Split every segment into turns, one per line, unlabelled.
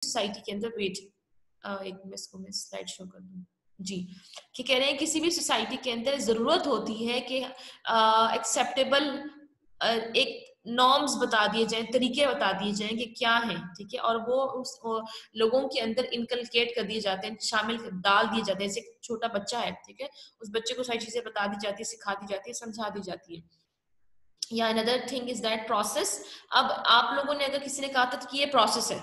Society के अंदर, wait एक मिनट को मैं स्लाइड शो कर दूं जी, कि कह रहे हैं किसी भी सोसाइटी के अंदर जरूरत होती है कि एक्सेप्टेबल एक नॉर्म्स बता दिए जाएं, तरीके बता दिए जाएं कि क्या है, ठीक है, और वो उस लोगों के अंदर इनकलकेट कर दिए जाते हैं, शामिल डाल दिए जाते हैं। जैसे छोटा बच्चा है, ठीक है, उस बच्चे को सारी चीजें बता दी जाती है, सिखा दी जाती है, समझा दी जाती है। या another thing is that process. अब आप लोगों ने अगर किसी ने कहा था कि ये प्रोसेस है,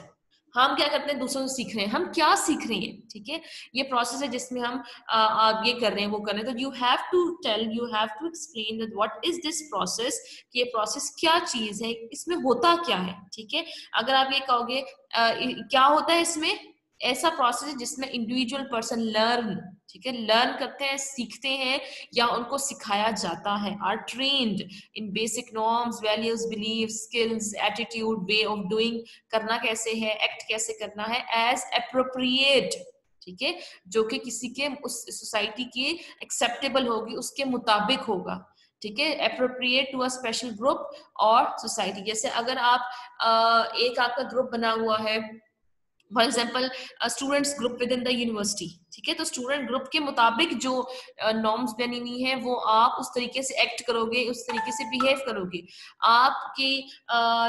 हम क्या करते हैं, दूसरों से सीख रहे हैं, हम क्या सीख रहे हैं, ठीक है, ये प्रोसेस है जिसमें हम ये कर रहे हैं, वो कर रहे हैं। तो you have to tell, you have to explain that what is this process, कि ये प्रोसेस क्या चीज है, इसमें होता क्या है, ठीक है। अगर आप ये कहोगे क्या होता है इसमें, ऐसा प्रोसेस है जिसमें इंडिविजुअल पर्सन लर्न, ठीक है, लर्न करते हैं, सीखते हैं, या उनको सिखाया जाता है, are trained in basic norms, values, belief, skills, attitude, way of doing, करना कैसे है, एक्ट कैसे करना है, एज अप्रोप्रिएट, ठीक है, जो कि किसी के उस सोसाइटी की एक्सेप्टेबल होगी, उसके मुताबिक होगा, ठीक है, appropriate to a special group और सोसाइटी। जैसे अगर आप एक आपका ग्रुप बना हुआ है, for example students group within the university, ठीक है, तो स्टूडेंट ग्रुप के मुताबिक जो नॉर्म्स बनी हुई है वो आप उस तरीके से एक्ट करोगे, उस तरीके से बिहेव करोगे। आपके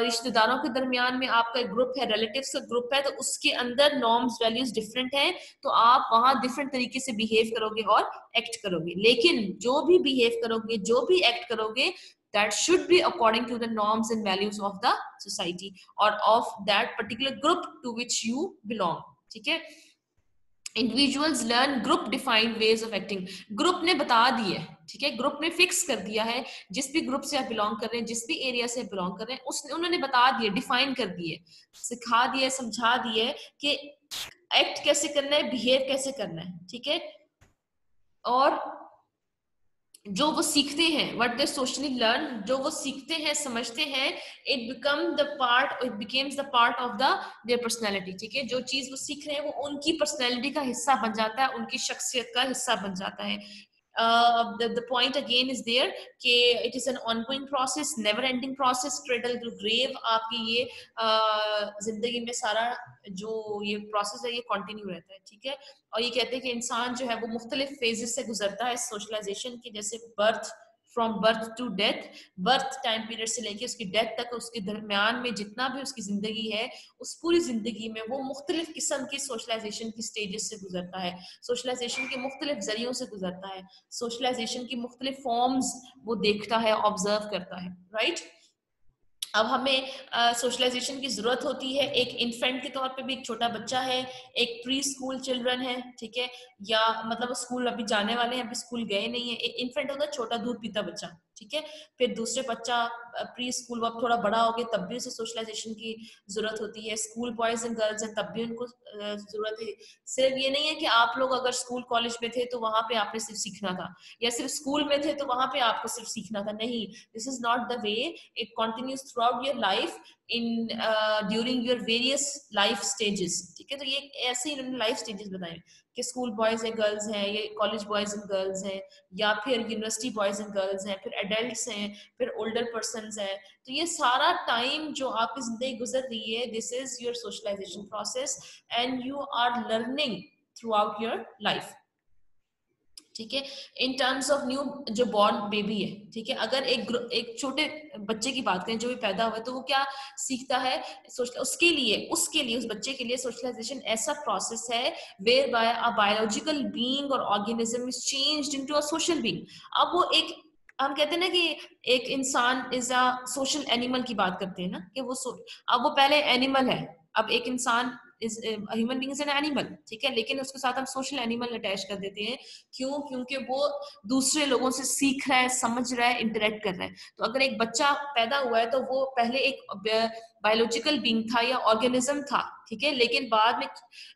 रिश्तेदारों के दरमियान में आपका एक ग्रुप है, रिलेटिव्स का ग्रुप है, तो उसके अंदर नॉर्म्स वैल्यूज डिफरेंट है, तो आप वहां डिफरेंट तरीके से बिहेव करोगे और एक्ट करोगे। लेकिन जो भी बिहेव करोगे, जो भी एक्ट करोगे, that should be according to the norms and values of the society or of that particular group to which you belong, ठीक है। Individuals learn group defined ways of acting, group ने बता दिए, ठीक है, ग्रुप ने fix कर दिया है, जिस भी ग्रुप से आप बिलोंग कर रहे हैं, जिस भी एरिया से बिलोंग कर रहे हैं, उसने उन्होंने बता दिए, डिफाइन कर दिए, सिखा दिए, समझा दिए कि एक्ट कैसे करना है, बिहेव कैसे करना है, ठीक है। और जो वो सीखते हैं, व्हाट दे सोशली लर्न, जो वो सीखते हैं, समझते हैं, it become the part, it becomes the part of the their personality, ठीक है, जो चीज वो सीख रहे हैं वो उनकी पर्सनैलिटी का हिस्सा बन जाता है, उनकी शख्सियत का हिस्सा बन जाता है। the point again is there कि it is an ongoing process, never ending process, cradle to grave, आपकी ये जिंदगी में सारा जो ये प्रोसेस है ये कंटिन्यू रहता है, ठीक है। और ये कहते हैं कि इंसान जो है वो मुख्तलिफ फेजेस से गुजरता है सोशलाइजेशन की, जैसे birth, from birth to death, birth time period से लेके उसकी डेथ तक, उसके दरमियान में जितना भी उसकी जिंदगी है, उस पूरी जिंदगी में वो मुख्तलिफ किस्म की सोशलाइजेशन की स्टेजेस से गुजरता है, सोशलाइजेशन के मुख्तलिफ जरियों से गुजरता है, सोशलाइजेशन की मुख्तलिफ फॉर्म्स वो देखता है, ऑब्जर्व करता है, राइट। अब हमें सोशलाइजेशन की जरूरत होती है, एक इन्फेंट के तौर पे भी, एक छोटा बच्चा है, एक प्री स्कूल चिल्ड्रन है, ठीक है, या मतलब स्कूल अभी जाने वाले हैं, अभी स्कूल गए नहीं है, एक इन्फेंट होता है छोटा दूध पीता बच्चा, ठीक है। फिर दूसरे बच्चा प्री स्कूल, वो अब थोड़ा बड़ा हो गया, तब भी उसे सोशलाइजेशन की जरूरत होती है। स्कूल बॉयज एंड गर्ल्स हैं, तब भी उनको जरूरत है। सिर्फ ये नहीं है कि आप लोग अगर स्कूल कॉलेज में थे तो वहां पे आपने सिर्फ सीखना था, या सिर्फ स्कूल में थे तो वहां पे आपको सिर्फ सीखना था, नहीं, this is not the way, it continues throughout your life in during your various life stages, ठीक है। तो ये ऐसे ही इन्होंने लाइफ स्टेजेस बताए कि स्कूल बॉयज एंड गर्ल्स हैं, ये कॉलेज बॉयज एंड गर्ल्स हैं, या फिर यूनिवर्सिटी बॉयज एंड गर्ल्स हैं, फिर एडल्ट्स हैं, फिर ओल्डर पर्सन्स हैं। तो ये सारा टाइम जो आपकी जिंदगी गुजर रही है, this is your socialization process and you are learning throughout your life, ठीक है। इन टर्म्स ऑफ न्यू जो बॉर्न बेबी है, ठीक है, अगर एक छोटे बच्चे की बात करें जो भी पैदा हुआ है, तो वो क्या सीखता है, उसके लिए उस बच्चे के लिए सोशलाइजेशन ऐसा प्रोसेस है whereby a biological being और organism is changed into a social being. अब वो एक, हम कहते हैं ना कि एक इंसान इज अ सोशल एनिमल की बात करते हैं ना, कि अब वो पहले एनिमल है, अब एक इंसान is human being is an animal, ठीक है, लेकिन उसके साथ हम सोशल एनिमल अटैच कर देते हैं, क्यों, क्योंकि वो दूसरे लोगों से सीख रहा है, समझ रहा है, इंटरेक्ट कर रहा है। तो अगर एक बच्चा पैदा हुआ है तो वो पहले एक बायोलॉजिकल बीइंग था या ऑर्गेनिज्म था, ठीक है, लेकिन बाद में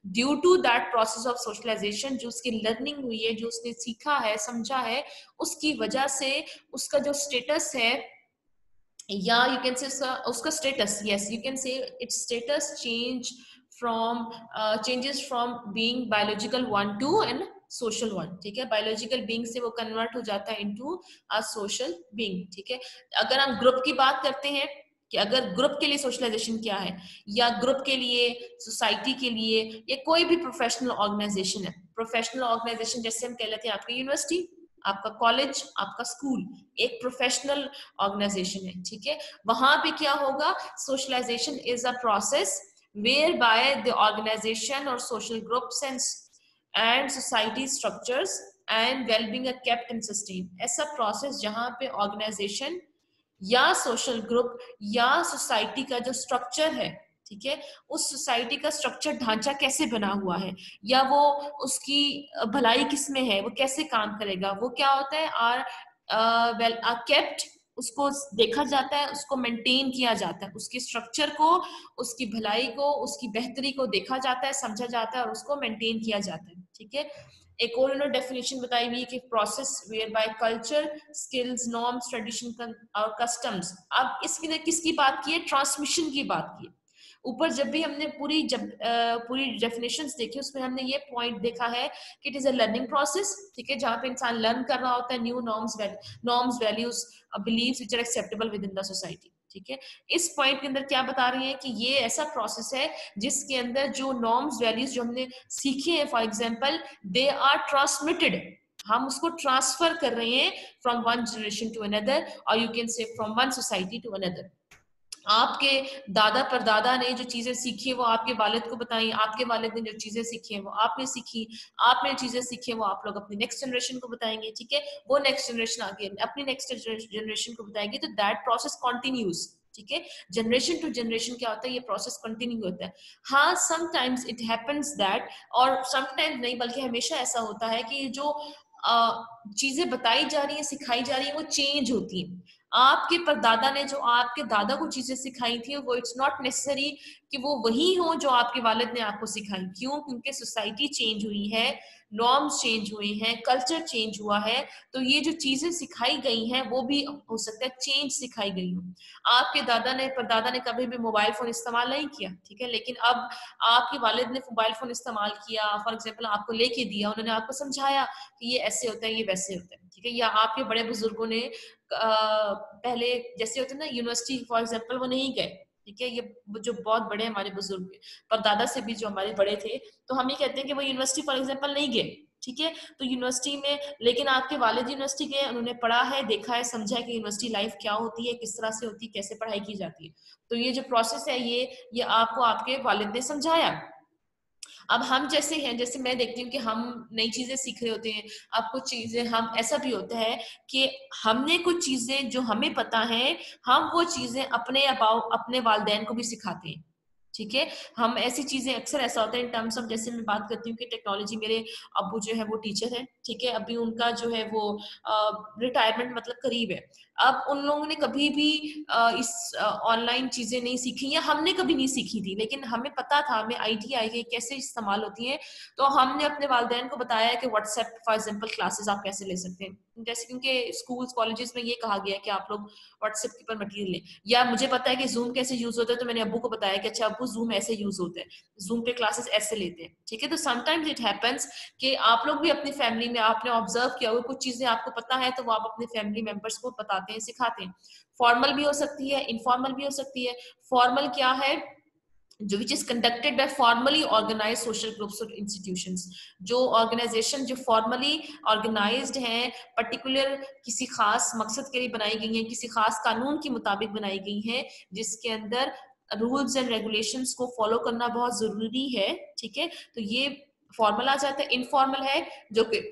due to that process of socialization, जो उसकी लर्निंग हुई है, जो उसने सीखा है, समझा है, उसकी वजह से उसका जो स्टेटस है, या यू कैन से उसका स्टेटस, यस यू कैन से it's status changes from being biological one to an social one, ठीक है। बायोलॉजिकल बीइंग से वो कन्वर्ट हो जाता है इनटू अ सोशल बीइंग, ठीक है। अगर हम ग्रुप की बात करते हैं कि अगर ग्रुप के लिए सोशलाइजेशन क्या है, या ग्रुप के लिए, सोसाइटी के लिए, या कोई भी प्रोफेशनल ऑर्गेनाइजेशन है। प्रोफेशनल ऑर्गेनाइजेशन जैसे हम कह लेते हैं आपकी यूनिवर्सिटी, आपका कॉलेज, आपका स्कूल एक प्रोफेशनल ऑर्गेनाइजेशन है, ठीक है। वहां पे क्या होगा, socialization is a process whereby the organization or social groups and society structures and well-being are kept and sustained। ऐसा प्रोसेस जहां पे ऑर्गेनाइजेशन या सोशल ग्रुप या सोसाइटी का जो स्ट्रक्चर है, ठीक है, उस सोसाइटी का स्ट्रक्चर ढांचा कैसे बना हुआ है, या वो उसकी भलाई किसमें है, वो कैसे काम करेगा, वो क्या होता है, आर वेल आर केप्ट, उसको देखा जाता है, उसको मेंटेन किया जाता है, उसके स्ट्रक्चर को, उसकी भलाई को, उसकी बेहतरी को देखा जाता है, समझा जाता है और उसको मेंटेन किया जाता है, ठीक है। एक और इन्होंने डेफिनेशन बताई हुई है कि process whereby culture, skills, norms, tradition और कस्टम्स। अब इसकी किसकी बात की है, ट्रांसमिशन की बात की है। ऊपर जब भी हमने पूरी डेफिनेशंस देखी, उसमें हमने ये पॉइंट देखा है कि it is a learning process, ठीक है, जहां पे इंसान लर्न कर रहा होता है new norms values believes which are acceptable within the society, ठीक है। इस पॉइंट के अंदर क्या बता रही है कि ये ऐसा प्रोसेस है जिसके अंदर जो नॉर्म्स वैल्यूज जो हमने सीखे हैं, for example they are transmitted, हम उसको ट्रांसफर कर रहे हैं from one generation to another, और you can say from one society to another. आपके दादा परदादा ने जो चीजें सीखी वो आपके वालिद को बताई, आपके वालिद ने जो चीजें सीखी है वो आपने सीखी, आपने चीजें सीखी है वो आप लोग अपनी नेक्स्ट जनरेशन को बताएंगे, ठीक है, वो नेक्स्ट जनरेशन आगे अपनी नेक्स्ट जनरेशन को बताएंगे, तो दैट प्रोसेस कंटिन्यूज, ठीक है। जनरेशन टू जनरेशन क्या होता है, ये प्रोसेस कंटिन्यू होता है। हाँ, समटाइम्स इट हैपेंस दैट, और समटाइम्स नहीं बल्कि हमेशा ऐसा होता है कि जो चीजें बताई जा रही है, सिखाई जा रही है, वो चेंज होती है। आपके परदादा ने जो आपके दादा को चीजें सिखाई थी, वो इट्स नॉट नेसेसरी कि वो वही हो जो आपके वालिद ने आपको सिखाई। क्यों? क्योंकि सोसाइटी चेंज हुई है, नॉर्म्स चेंज हुए हैं, कल्चर चेंज हुआ है, तो ये जो चीजें सिखाई गई हैं वो भी हो सकता है चेंज सिखाई गई हो। आपके दादा ने परदादा ने कभी भी मोबाइल फोन इस्तेमाल नहीं किया, ठीक है, लेकिन अब आपके वालिद ने मोबाइल फोन इस्तेमाल किया, फॉर एग्जाम्पल आपको लेके दिया, उन्होंने आपको समझाया कि ये ऐसे होता है, ये वैसे होता है, ठीक है। या आपके बड़े बुजुर्गों ने पहले जैसे होते ना यूनिवर्सिटी फॉर एग्जांपल वो नहीं गए, ठीक है, ये जो बहुत बड़े हमारे बुजुर्ग पर दादा से भी जो हमारे बड़े थे, तो हम ये कहते हैं कि वो यूनिवर्सिटी फॉर एग्जांपल नहीं गए, ठीक है। तो यूनिवर्सिटी में, लेकिन आपके वालिद यूनिवर्सिटी गए, उन्होंने पढ़ा है, देखा है, समझा है कि यूनिवर्सिटी लाइफ क्या होती है, किस तरह से होती है, कैसे पढ़ाई की जाती है। तो ये जो प्रोसेस है, ये आपको आपके वालिद ने समझाया। अब हम जैसे हैं, जैसे मैं देखती हूँ कि हम नई चीजें सीख रहे होते हैं, अब कुछ चीजें हम ऐसा भी होता है कि हमने कुछ चीजें जो हमें पता है, हम वो चीजें अपने वालिदैन को भी सिखाते हैं, ठीक है। हम ऐसी चीजें अक्सर ऐसा होता है इन टर्म्स ऑफ, जैसे मैं बात करती हूँ कि टेक्नोलॉजी, मेरे अब्बू जो है वो टीचर है, ठीक है, अभी उनका जो है वो रिटायरमेंट मतलब करीब है। अब उन लोगों ने कभी भी इस ऑनलाइन चीजें नहीं सीखी, या हमने कभी नहीं सीखी थी, लेकिन हमें पता था, हमें आईडिया के कैसे इस्तेमाल होती है, तो हमने अपने वालिदैन को बताया कि व्हाट्सएप फॉर एग्जाम्पल क्लासेस आप कैसे ले सकते हैं, जैसे क्योंकि स्कूल्स कॉलेजेस में ये कहा गया है कि आप लोग व्हाट्सएप के ऊपर मटेरियल लें, या मुझे पता है कि जूम कैसे यूज होता है, तो मैंने अब्बू को बताया कि अच्छा अब्बू जूम ऐसे यूज होता है, जूम पे क्लासेस ऐसे लेते हैं, ठीक है। तो समटाइम्स इट हैपेंस कि आप लोग भी अपनी फैमिली में आपने ऑब्जर्व किया होगा, कुछ चीजें आपको पता है तो वो आप अपने फैमिली मेंबर्स को बताते हैं, सिखाते हैं। फॉर्मल भी हो सकती है, इनफॉर्मल भी हो सकती है। फॉर्मल क्या है, जो which is conducted by formally organize social groups और इंस्टीट्यूशंस, जो ऑर्गेनाइजेशन जो फॉर्मली ऑर्गेनाइज्ड हैं, पर्टिकुलर किसी खास मकसद के लिए बनाई गई हैं, किसी खास कानून के मुताबिक बनाई गई हैं, जिसके अंदर रूल्स एंड रेगुलेशंस को फॉलो करना बहुत जरूरी है, ठीक है। तो ये फॉर्मल आ जाता है। इनफॉर्मल है जो कि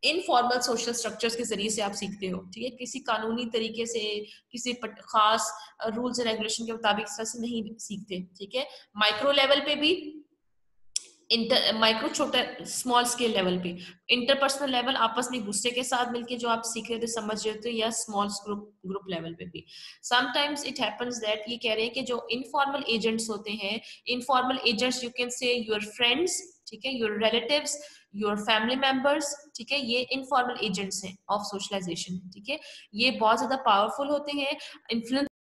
इनफॉर्मल सोशल स्ट्रक्चर्स के जरिए से आप सीखते हो, ठीक है, किसी कानूनी तरीके से, किसी खास रूल्स एंड रेगुलेशन के मुताबिक इस तरह से नहीं सीखते, ठीक है। माइक्रो लेवल पे भी, माइक्रो छोटा स्मॉल स्केल लेवल पे, इंटरपर्सनल लेवल आपस में एक दूसरे के साथ मिलके जो आप सीख रहे थे, समझ रहे थे, या स्मॉल ग्रुप लेवल पे भी। समटाइम्स इट हैपेंस दैट, ये कह रहे हैं कि जो इनफॉर्मल एजेंट्स होते हैं, इनफॉर्मल एजेंट्स यू कैन से योर फ्रेंड्स, ठीक है, your relatives, your family members, ठीक है, ये इनफॉर्मल एजेंट्स हैं ऑफ सोशलाइजेशन, ठीक है। ये बहुत ज्यादा पावरफुल होते हैं, इन्फ्लुएंस